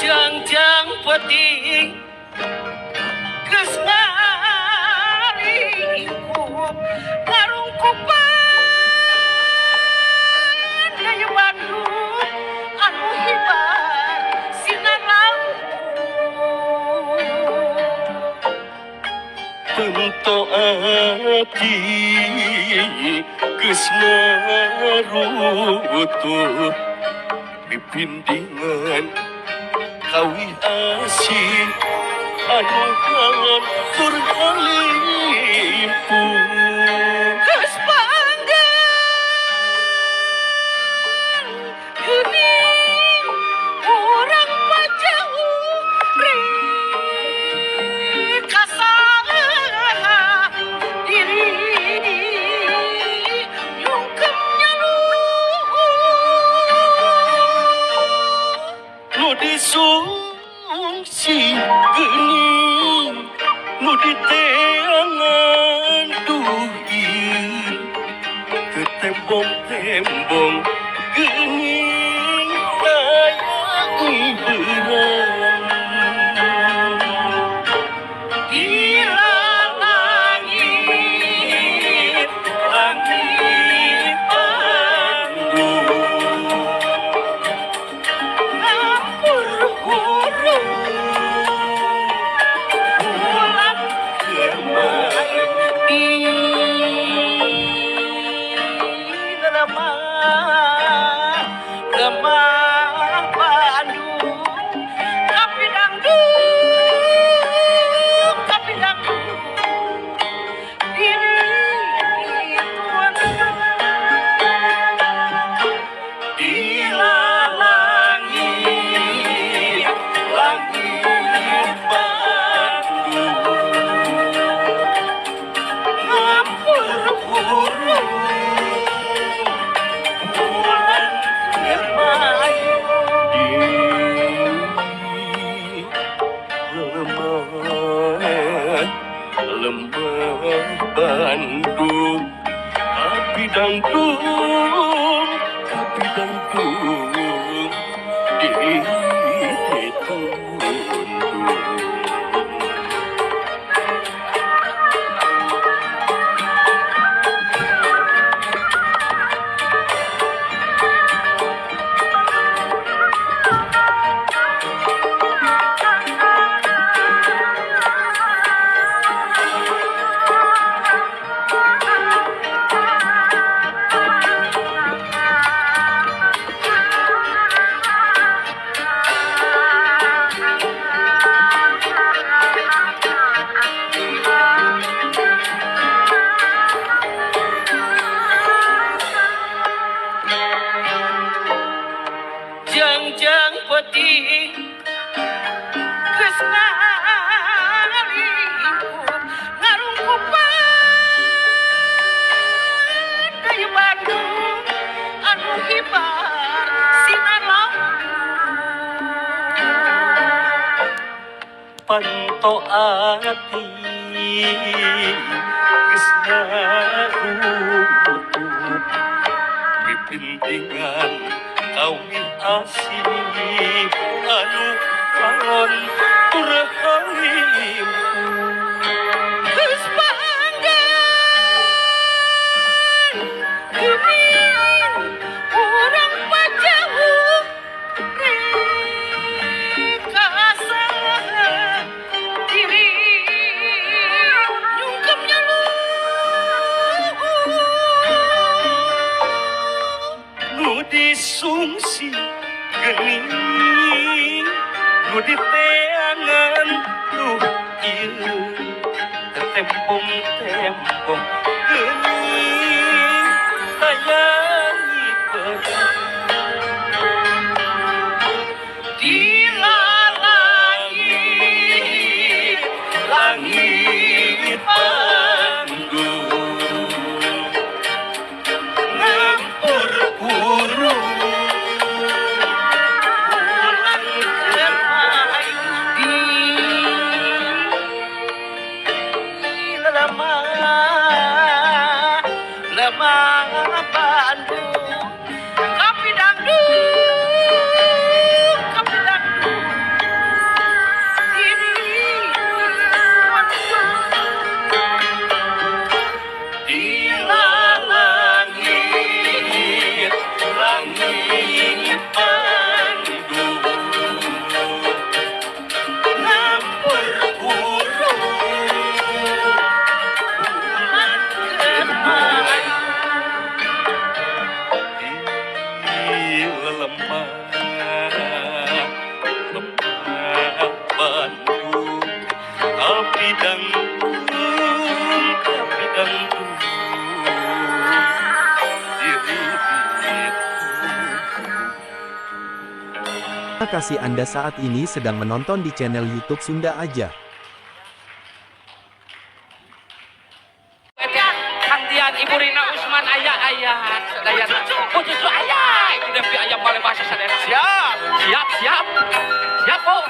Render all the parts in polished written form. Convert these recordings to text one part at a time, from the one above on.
Jangjang peti geus ngaringkup ngarungkupan daya Bandung anu hibar sinar lampu tento ati geus ngarutuh dipindingan kawi asih anu hancur ngalimpung geus panggang geuning urang pajauh rek kasaha diri nyungkem nyaluh nu disungsi geuning nu diteangan duhin ke tembong-tembong geuning tayang hiburan di langit langit Bandung ngampur hurung pulang kemari di lemah Bandung tapi dangdung diri tuan di langit langit Bandung ngampur hurung bulan kemayu di lemah Bandung tapi dangdung diri tunduk jangjang peti geus ngaringkup ngarungkupan daya Bandung anu hibar sinar lampu panto ati geus ngarutuh dipindingan kawi asih anu hancur ngalimpung geus panggang geuning urang pajauh rek kasaha diri nyungkem nyaluh nu disungsi geuning nu diteangan duh ieu tetembong-tembong geuning tayang hiburan di langit langit Bandung ngampur hurung bulan kemayu dangdung, tapi dangdung diriku. Terima kasih Anda saat ini sedang menonton di channel YouTube Sunda Aja. Kantian Ibu Rina Usman ayah sadaya cucu ayah itu depi ayah paling bahasa sadaya siap po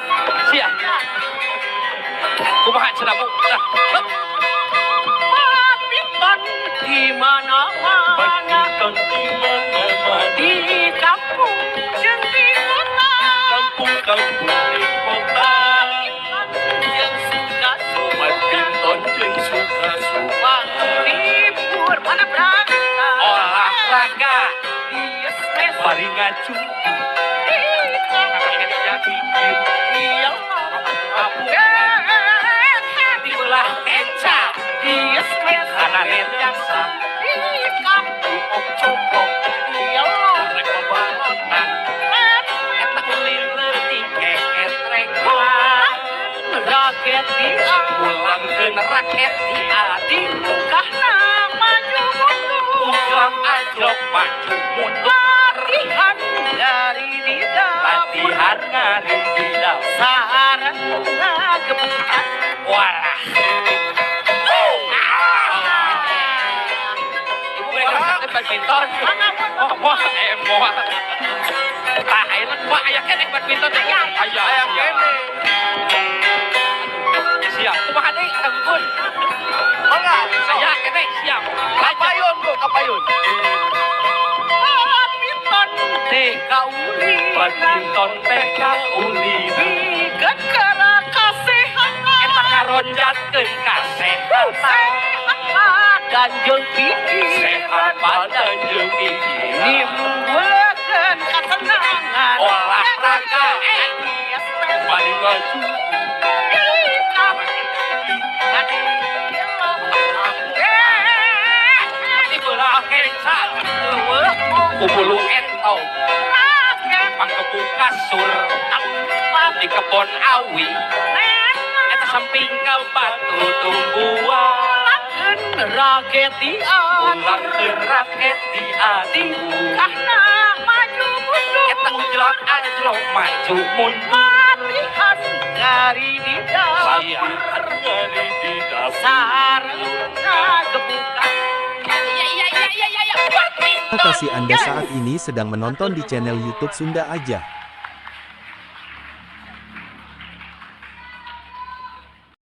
siap kumaha cenah bu badminton di mana-mana di kampung jeung di kota di kota yang badminton jeung suka libur mana berangkat olahraga mari ngacu di belah eca karena biasa di kampung cokok rek babalotan eta ulin leutik ketrek raket di ulangkeun raket di adi kahna maju mundur ulang ajrok maju mundur latihan ngari di dasar ngagebukan walah badminton wah emoh tah wah aya keneh badminton aya keneh siap kumaha deui Kang Gun mangga saya keneh siap kapayun Bu kapayun badminton teh kauli gegara kasehatan eta ngaronjatkeun kasehatan dan jeung pikir sehat badan jeung pikir nimbulkeun kasenangan olahraga bari maju di belah keca kubulu entong pangkebu kasur di kebon awi eta samping ka batu tumbuhan raket di ati kahna maju mundur eta ujlak ajlok maju mundur latihan ngari di dasar ngagebukan Terima kasih Anda saat ini sedang menonton di channel YouTube Sunda Aja.